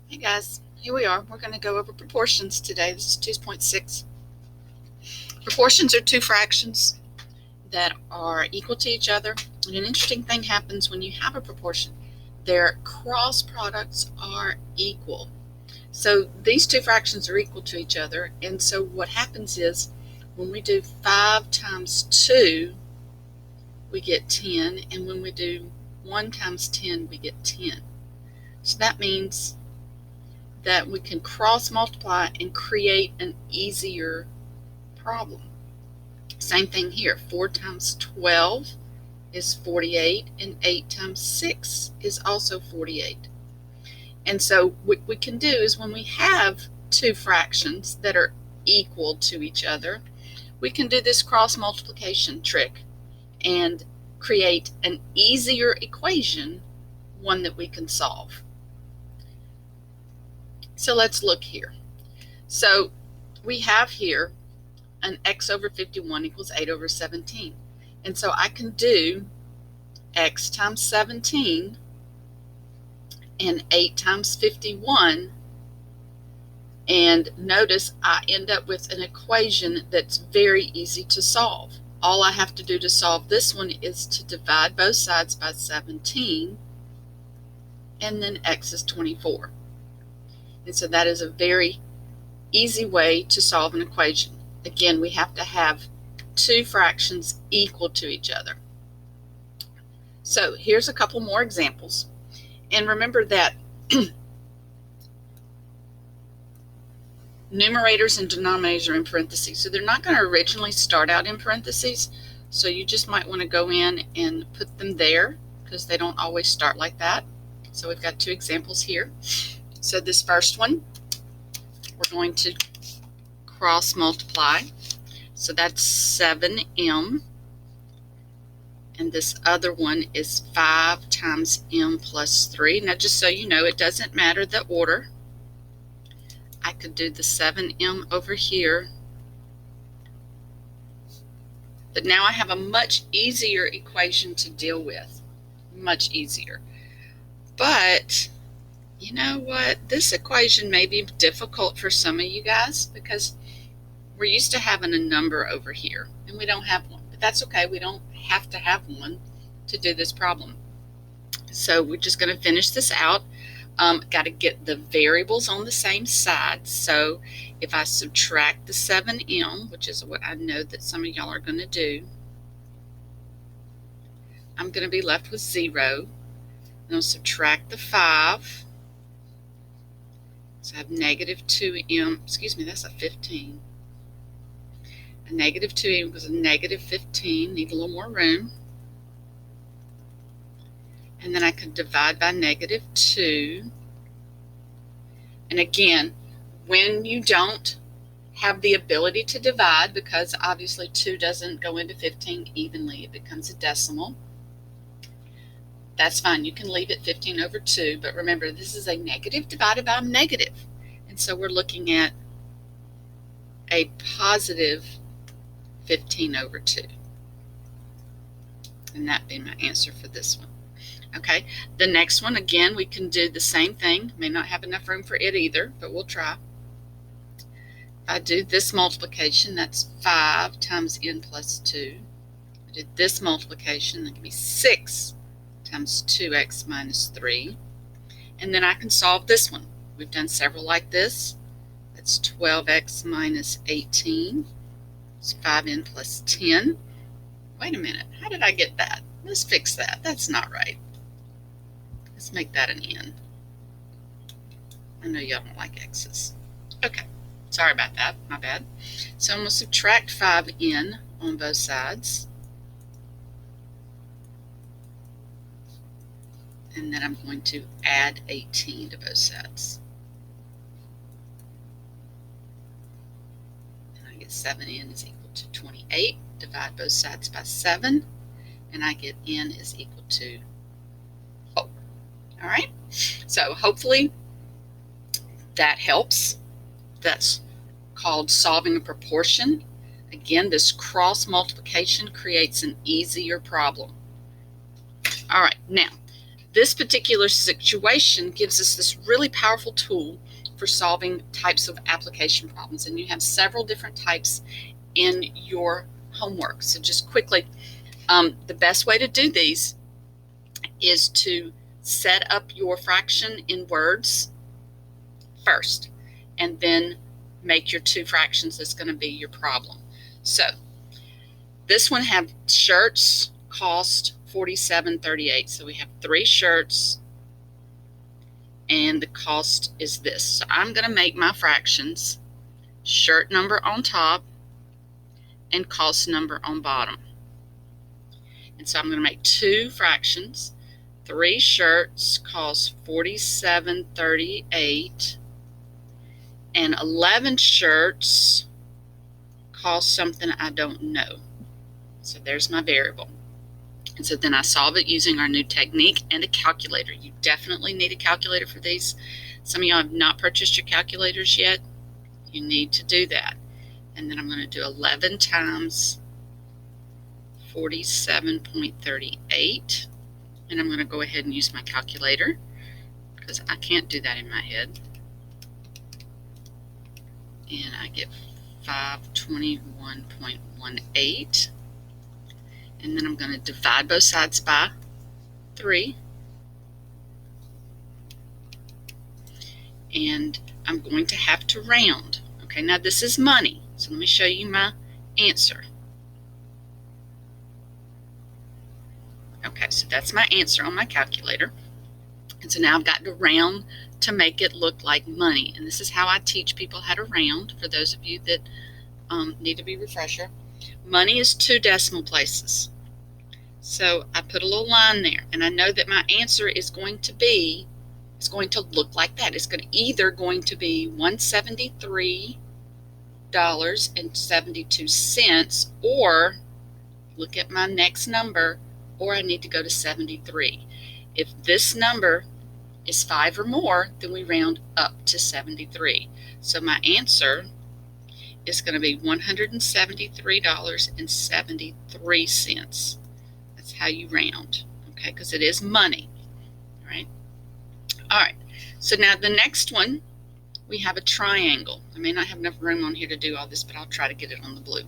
Hey guys, here we are. We're going to go over proportions today. This is 2.6. Proportions are two fractions that are equal to each other. And an interesting thing happens when you have a proportion. Their cross products are equal. So these two fractions are equal to each other. And so what happens is when we do 5 times 2, we get 10. And when we do 1 times 10, we get 10. So that means that we can cross multiply and create an easier problem. Same thing here. 4 times 12 is 48, and 8 times 6 is also 48. And so what we can do is when we have two fractions that are equal to each other, we can do this cross multiplication trick and create an easier equation, one that we can solve. So let's look here. So we have here an x over 51 equals 8 over 17. And so I can do x times 17 and 8 times 51. And notice I end up with an equation that's very easy to solve. All I have to do to solve this one is to divide both sides by 17, and then x is 24. And so that is a very easy way to solve an equation. Again, we have to have two fractions equal to each other. So here's a couple more examples. And remember that numerators and denominators are in parentheses. So they're not going to originally start out in parentheses. So you just might want to go in and put them there because they don't always start like that. So we've got two examples here. So this first one, we're going to cross multiply. So that's 7m. And this other one is 5 times m plus 3. Now just so you know, it doesn't matter the order. I could do the 7m over here. But now I have a much easier equation to deal with. Much easier. But you know what? This equation may be difficult for some of you guys because we're used to having a number over here and we don't have one. But that's okay. We don't have to have one to do this problem. So we're just going to finish this out. Got to get the variables on the same side. So if I subtract the 7m, which is what I know that some of y'all are going to do, I'm going to be left with 0. And I'll subtract the 5. So I have negative 2m, excuse me, that's a 15. A negative 2m equals a negative 15, need a little more room. And then I can divide by negative 2. And again, when you don't have the ability to divide, because obviously 2 doesn't go into 15 evenly, it becomes a decimal. That's fine. You can leave it 15 over 2, but remember this is a negative divided by a negative. And so we're looking at a positive 15 over 2. And that'd be my answer for this one. Okay, the next one, again, we can do the same thing. May not have enough room for it either, but we'll try. If I do this multiplication, that's 5 times n plus 2. I did this multiplication, that gives me 6 times 2x minus 3. And then I can solve this one. We've done several like this. That's 12x minus 18. It's 5n plus 10. Wait a minute, how did I get that? Let's fix that. That's not right. Let's make that an n. I know y'all don't like x's. Okay, sorry about that, my bad. So I'm going to subtract 5n on both sides. And then I'm going to add 18 to both sides. And I get 7n is equal to 28. Divide both sides by 7. And I get n is equal to 4. All right? So hopefully that helps. That's called solving a proportion. Again, this cross multiplication creates an easier problem. All right, now this particular situation gives us this really powerful tool for solving types of application problems. And you have several different types in your homework. So just quickly, the best way to do these is to set up your fraction in words first, and then make your two fractions that's going to be your problem. So this one have shirts cost $47.38. So we have 3 shirts and the cost is this. So I'm going to make my fractions shirt number on top and cost number on bottom. And so I'm going to make 2 fractions. 3 shirts cost $47.38 and 11 shirts cost something I don't know. So there's my variable. And so then I solve it using our new technique and a calculator. You definitely need a calculator for these. Some of y'all have not purchased your calculators yet. You need to do that. And then I'm going to do 11 times 47.38. And I'm going to go ahead and use my calculator because I can't do that in my head. And I get 521.18. And then I'm going to divide both sides by 3. And I'm going to have to round. Okay, now this is money. So let me show you my answer. Okay, so that's my answer on my calculator. And so now I've got to round to make it look like money. And this is how I teach people how to round, for those of you that need to be refresher. Money is 2 decimal places. So I put a little line there, and I know that my answer is going to look like that. It's either going to be $173.72, or look at my next number, or I need to go to 73. If this number is 5 or more, then we round up to 73. So my answer is going to be $173.73. That's how you round, okay, because it is money, right? All right, so now the next one, we have a triangle. I may not have enough room on here to do all this, but I'll try to get it on the blue.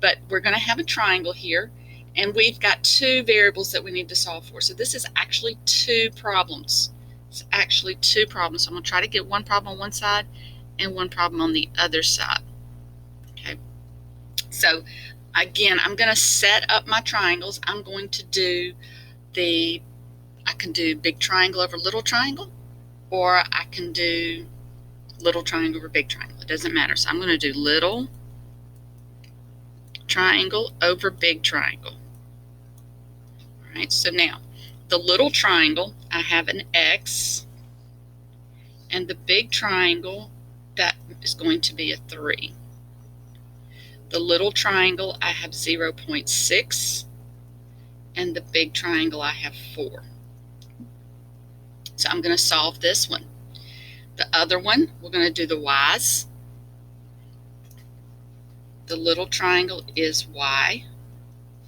But we're going to have a triangle here, and we've got 2 variables that we need to solve for. So this is actually 2 problems. It's actually 2 problems. So I'm going to try to get one problem on one side and one problem on the other side. Okay. So again, I'm going to set up my triangles. I'm going to do I can do big triangle over little triangle, or I can do little triangle over big triangle. It doesn't matter. So I'm going to do little triangle over big triangle. All right, so now the little triangle, I have an X, and the big triangle, that is going to be a 3. The little triangle, I have 0.6, and the big triangle, I have 4. So I'm going to solve this one. The other one, we're going to do the Y's. The little triangle is Y.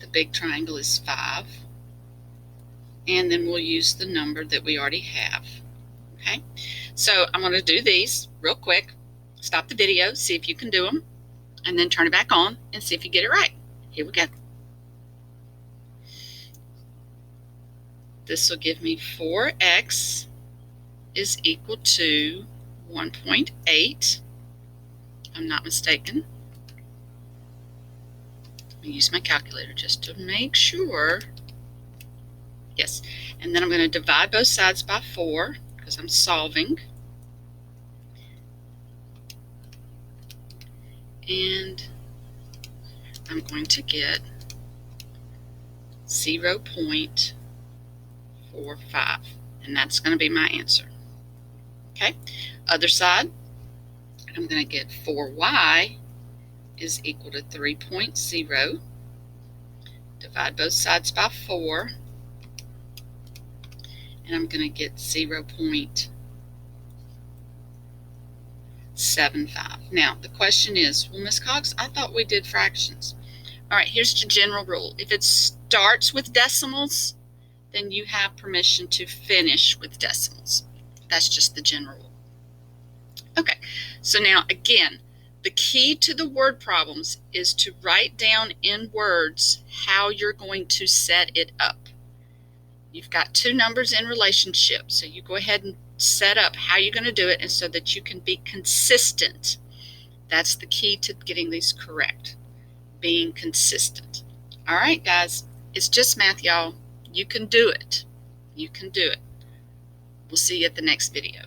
The big triangle is 5. And then we'll use the number that we already have. Okay, so I'm going to do these real quick. Stop the video, see if you can do them, and then turn it back on and see if you get it right. Here we go. This will give me 4x is equal to 1.8. I'm not mistaken. Let me use my calculator just to make sure. Yes, and then I'm going to divide both sides by 4 because I'm solving. And I'm going to get 0.45, and that's going to be my answer. Okay, other side, I'm going to get 4y is equal to 3.0. Divide both sides by 4. And I'm going to get 0.75. Now, the question is, well, Ms. Cox, I thought we did fractions. All right, here's the general rule. If it starts with decimals, then you have permission to finish with decimals. That's just the general rule. Okay, so now again, the key to the word problems is to write down in words how you're going to set it up. You've got two numbers in relationship, so you go ahead and set up how you're going to do it, and so that you can be consistent. That's the key to getting these correct, being consistent. All right, guys, it's just math, y'all. You can do it. You can do it. We'll see you at the next video.